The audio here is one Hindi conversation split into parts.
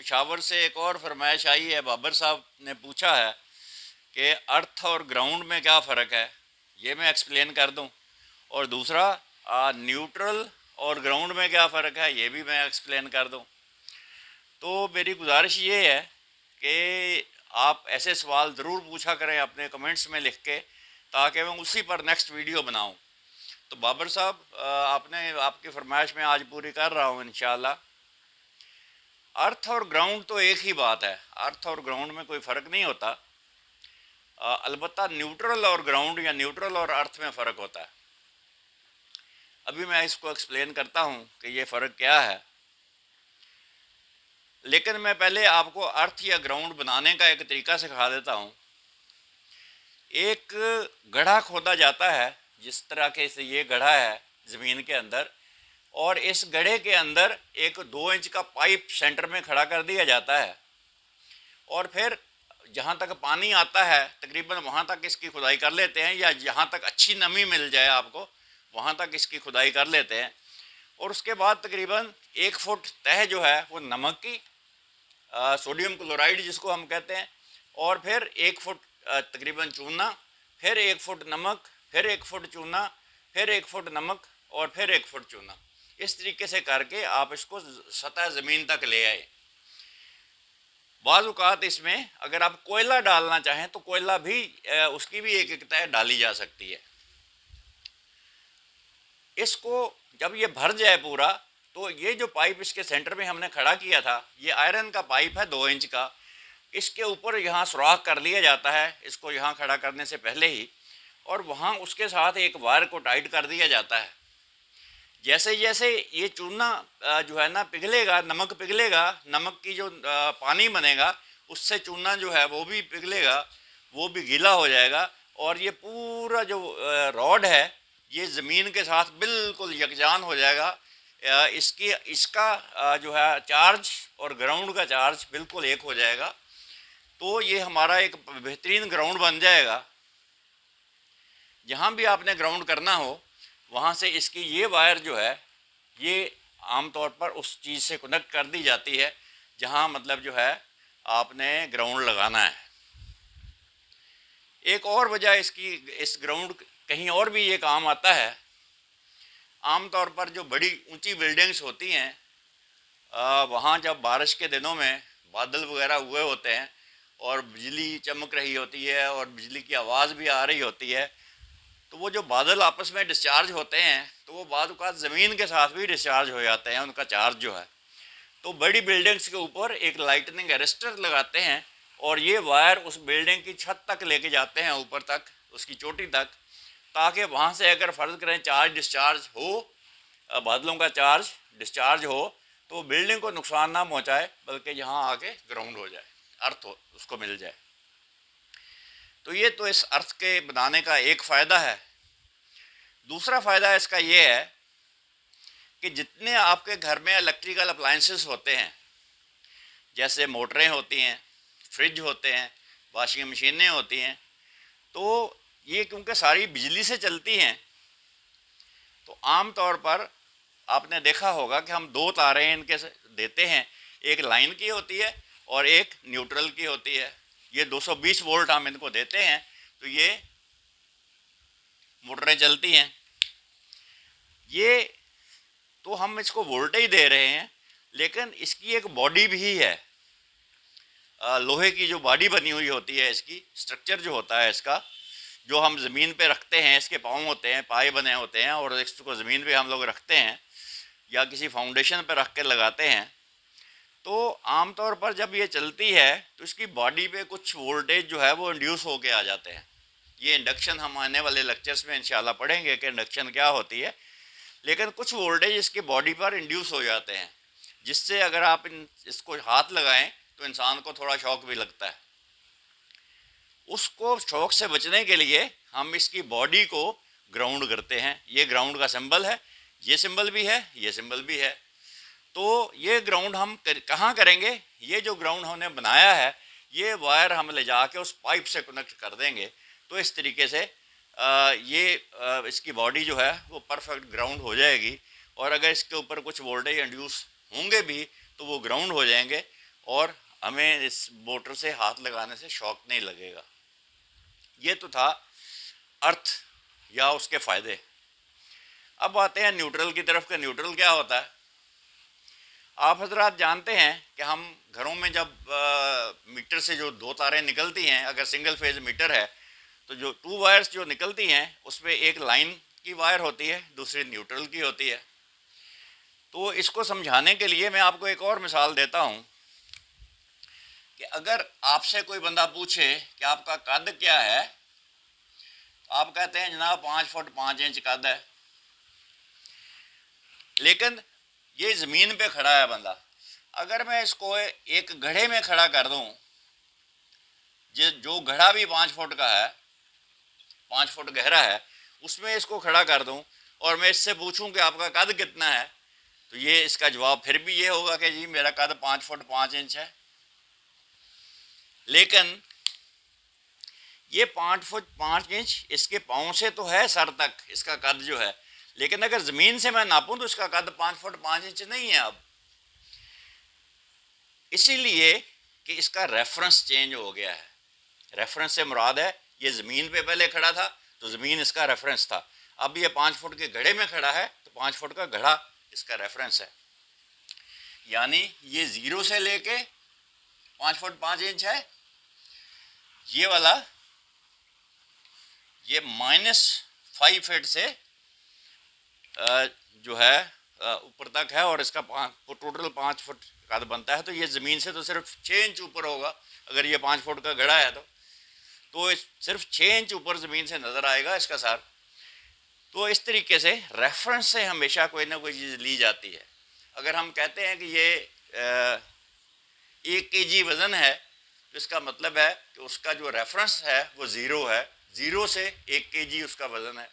पेशावर से एक और फरमाइश आई है, बाबर साहब ने पूछा है कि अर्थ और ग्राउंड में क्या फ़र्क है, ये मैं एक्सप्लेन कर दूं। और दूसरा, न्यूट्रल और ग्राउंड में क्या फ़र्क है, ये भी मैं एक्सप्लेन कर दूं। तो मेरी गुजारिश ये है कि आप ऐसे सवाल ज़रूर पूछा करें अपने कमेंट्स में लिख के, ताकि मैं उसी पर नेक्स्ट वीडियो बनाऊं। तो बाबर साहब, आपने आपकी फरमाइश में आज पूरी कर रहा हूं इंशाल्लाह। अर्थ और ग्राउंड तो एक ही बात है, अर्थ और ग्राउंड में कोई फ़र्क नहीं होता। अलबत्ता न्यूट्रल और ग्राउंड या न्यूट्रल और अर्थ में फ़र्क होता है। अभी मैं इसको एक्सप्लेन करता हूँ कि ये फ़र्क क्या है। लेकिन मैं पहले आपको अर्थ या ग्राउंड बनाने का एक तरीका सिखा देता हूँ। एक गड्ढा खोदा जाता है, जिस तरह के से ये गड्ढा है ज़मीन के अंदर, और इस गड्ढे के अंदर एक 2 इंच का पाइप सेंटर में खड़ा कर दिया जाता है, और फिर जहाँ तक पानी आता है तकरीबन वहाँ तक इसकी खुदाई कर लेते हैं, या जहाँ तक अच्छी नमी मिल जाए आपको वहाँ तक इसकी खुदाई कर लेते हैं। और उसके बाद तकरीबन 1 फुट तह जो है वो नमक की, सोडियम क्लोराइड जिसको हम कहते हैं, और फिर 1 फुट तकरीबन चूना, फिर 1 फुट नमक, फिर 1 फुट चूना, फिर 1 फुट नमक, और फिर 1 फुट चूना। इस तरीके से करके आप इसको सतह ज़मीन तक ले आए। बाज़ औक़ात इसमें अगर आप कोयला डालना चाहें तो कोयला भी, उसकी भी एक तह डाली जा सकती है। इसको जब ये भर जाए पूरा, तो ये जो पाइप इसके सेंटर में हमने खड़ा किया था, ये आयरन का पाइप है 2 इंच का। इसके ऊपर यहाँ सुराख कर लिया जाता है इसको यहाँ खड़ा करने से पहले ही, और वहाँ उसके साथ एक वायर को टाइट कर दिया जाता है। जैसे जैसे ये चूना जो है ना पिघलेगा, नमक पिघलेगा, नमक की जो पानी बनेगा उससे चूना जो है वो भी पिघलेगा, वो भी गीला हो जाएगा, और ये पूरा जो रॉड है ये ज़मीन के साथ बिल्कुल यकजान हो जाएगा। इसका जो है चार्ज और ग्राउंड का चार्ज बिल्कुल एक हो जाएगा। तो ये हमारा एक बेहतरीन ग्राउंड बन जाएगा। जहाँ भी आपने ग्राउंड करना हो वहाँ से इसकी ये वायर जो है ये आमतौर पर उस चीज़ से कनेक्ट कर दी जाती है जहाँ मतलब जो है आपने ग्राउंड लगाना है। एक और वजह इसकी, इस ग्राउंड कहीं और भी ये काम आता है। आमतौर पर जो बड़ी ऊंची बिल्डिंग्स होती हैं, वहाँ जब बारिश के दिनों में बादल वगैरह हुए होते हैं और बिजली चमक रही होती है और बिजली की आवाज़ भी आ रही होती है, तो वो जो बादल आपस में डिस्चार्ज होते हैं तो वो बाद औक़ात ज़मीन के साथ भी डिस्चार्ज हो जाते हैं, उनका चार्ज जो है। तो बड़ी बिल्डिंग्स के ऊपर एक लाइटनिंग अरेस्टर लगाते हैं, और ये वायर उस बिल्डिंग की छत तक लेके जाते हैं, ऊपर तक, उसकी चोटी तक, ताकि वहाँ से अगर फ़र्ज़ करें चार्ज डिस्चार्ज हो, बादलों का चार्ज डिस्चार्ज हो, तो बिल्डिंग को नुकसान ना पहुँचाए, बल्कि यहाँ आके ग्राउंड हो जाए, अर्थ हो उसको मिल जाए। तो ये तो इस अर्थ के बनाने का एक फ़ायदा है। दूसरा फ़ायदा इसका ये है कि जितने आपके घर में इलेक्ट्रिकल अप्लायंसेस होते हैं, जैसे मोटरें होती हैं, फ्रिज होते हैं, वॉशिंग मशीनें होती हैं, तो ये क्योंकि सारी बिजली से चलती हैं, तो आम तौर पर आपने देखा होगा कि हम 2 तारें इनके देते हैं, एक लाइन की होती है और एक न्यूट्रल की होती है। ये 220 वोल्ट हम इनको देते हैं, तो ये मोटरें चलती हैं। ये तो हम इसको वोल्टेज दे रहे हैं, लेकिन इसकी एक बॉडी भी है, लोहे की जो बॉडी बनी हुई होती है, इसकी स्ट्रक्चर जो होता है इसका, जो हम ज़मीन पे रखते हैं, इसके पाँव होते हैं, पाए बने होते हैं, और इसको ज़मीन पे हम लोग रखते हैं या किसी फाउंडेशन पर रख के लगाते हैं। तो आमतौर पर जब ये चलती है तो इसकी बॉडी पे कुछ वोल्टेज जो है वो इंड्यूस होके आ जाते हैं। ये इंडक्शन हम आने वाले लेक्चर्स में इंशाल्लाह पढ़ेंगे कि इंडक्शन क्या होती है, लेकिन कुछ वोल्टेज इसकी बॉडी पर इंड्यूस हो जाते हैं, जिससे अगर आप इसको हाथ लगाएं तो इंसान को थोड़ा शॉक भी लगता है। उसको शॉक से बचने के लिए हम इसकी बॉडी को ग्राउंड करते हैं। ये ग्राउंड का सिंबल है, ये सिंबल भी है, ये सिंबल भी है। तो ये ग्राउंड हम कहाँ करेंगे? ये जो ग्राउंड हमने बनाया है, ये वायर हम ले जाके उस पाइप से कनेक्ट कर देंगे। तो इस तरीके से इसकी बॉडी जो है वो परफेक्ट ग्राउंड हो जाएगी, और अगर इसके ऊपर कुछ वोल्टेज इंड्यूस होंगे भी तो वो ग्राउंड हो जाएंगे, और हमें इस मोटर से हाथ लगाने से शॉक नहीं लगेगा। ये तो था अर्थ या उसके फ़ायदे। अब आते हैं न्यूट्रल की तरफ। का न्यूट्रल क्या होता है? आप हजरात जानते हैं कि हम घरों में जब मीटर से जो 2 तारें निकलती हैं, अगर सिंगल फेज मीटर है तो जो 2 वायर्स जो निकलती हैं उसमें एक लाइन की वायर होती है, दूसरी न्यूट्रल की होती है। तो इसको समझाने के लिए मैं आपको एक और मिसाल देता हूँ कि अगर आपसे कोई बंदा पूछे कि आपका कद क्या है, तो आप कहते हैं जनाब 5 फुट 5 इंच कद है। लेकिन ये ज़मीन पे खड़ा है बंदा। अगर मैं इसको एक घड़े में खड़ा कर दूं, जो घड़ा भी 5 फुट का है, 5 फुट गहरा है, उसमें इसको खड़ा कर दूं और मैं इससे पूछूं कि आपका कद कितना है, तो ये इसका जवाब फिर भी ये होगा कि जी मेरा कद 5 फुट 5 इंच है। लेकिन ये 5 फुट 5 इंच इसके पाँव से तो है सर तक इसका कद जो है, लेकिन अगर ज़मीन से मैं नापूं तो इसका कद 5 फुट 5 इंच नहीं है अब। इसीलिए कि इसका रेफरेंस चेंज हो गया है। रेफरेंस से मुराद है ये ज़मीन पे पहले खड़ा था तो ज़मीन इसका रेफरेंस था। अब ये 5 फुट के घड़े में खड़ा है तो 5 फुट का घड़ा इसका रेफरेंस है। यानी ये 0 से लेके 5 फुट 5 इंच है, ये वाला ये -5 फीट से जो है ऊपर तक है और इसका टोटल 5 फुट कद बनता है। तो ये ज़मीन से तो सिर्फ 6 इंच ऊपर होगा। अगर ये 5 फुट का घड़ा है तो सिर्फ 6 इंच ऊपर ज़मीन से नज़र आएगा इसका सर। तो इस तरीके से रेफरेंस से हमेशा कोई ना कोई चीज़ ली जाती है। अगर हम कहते हैं कि ये 1 kg वज़न है तो इसका मतलब है कि उसका जो रेफरेंस है वो 0 है, 0 से 1 kg उसका वज़न है।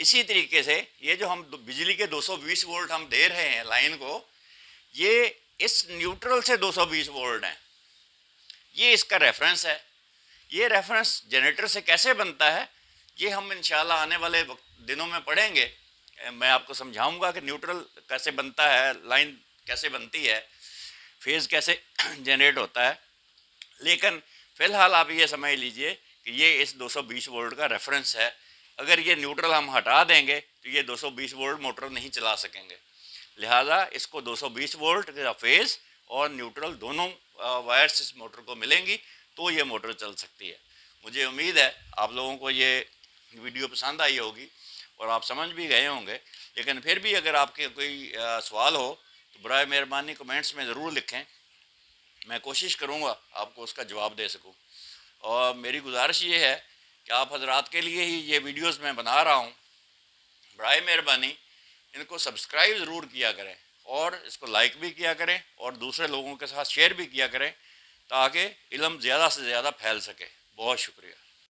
इसी तरीके से ये जो हम बिजली के 220 वोल्ट हम दे रहे हैं लाइन को, ये इस न्यूट्रल से 220 वोल्ट हैं, ये इसका रेफरेंस है। ये रेफरेंस जनरेटर से कैसे बनता है ये हम इंशाल्लाह आने वाले दिनों में पढ़ेंगे। मैं आपको समझाऊंगा कि न्यूट्रल कैसे बनता है, लाइन कैसे बनती है, फेज़ कैसे जनरेट होता है। लेकिन फ़िलहाल आप ये समझ लीजिए कि ये इस 220 वोल्ट का रेफरेंस है। अगर ये न्यूट्रल हम हटा देंगे तो ये 220 वोल्ट मोटर नहीं चला सकेंगे। लिहाजा इसको 220 वोल्ट का फेज़ और न्यूट्रल दोनों वायर्स इस मोटर को मिलेंगी तो ये मोटर चल सकती है। मुझे उम्मीद है आप लोगों को ये वीडियो पसंद आई होगी और आप समझ भी गए होंगे। लेकिन फिर भी अगर आपके कोई सवाल हो तो बराए मेहरबानी कमेंट्स में ज़रूर लिखें, मैं कोशिश करूँगा आपको उसका जवाब दे सकूँ। और मेरी गुजारिश ये है कि आप हजरात के लिए ही ये वीडियोस मैं बना रहा हूँ, बराए मेहरबानी इनको सब्सक्राइब ज़रूर किया करें और इसको लाइक भी किया करें और दूसरे लोगों के साथ शेयर भी किया करें ताकि इल्म ज़्यादा से ज़्यादा फैल सके। बहुत शुक्रिया।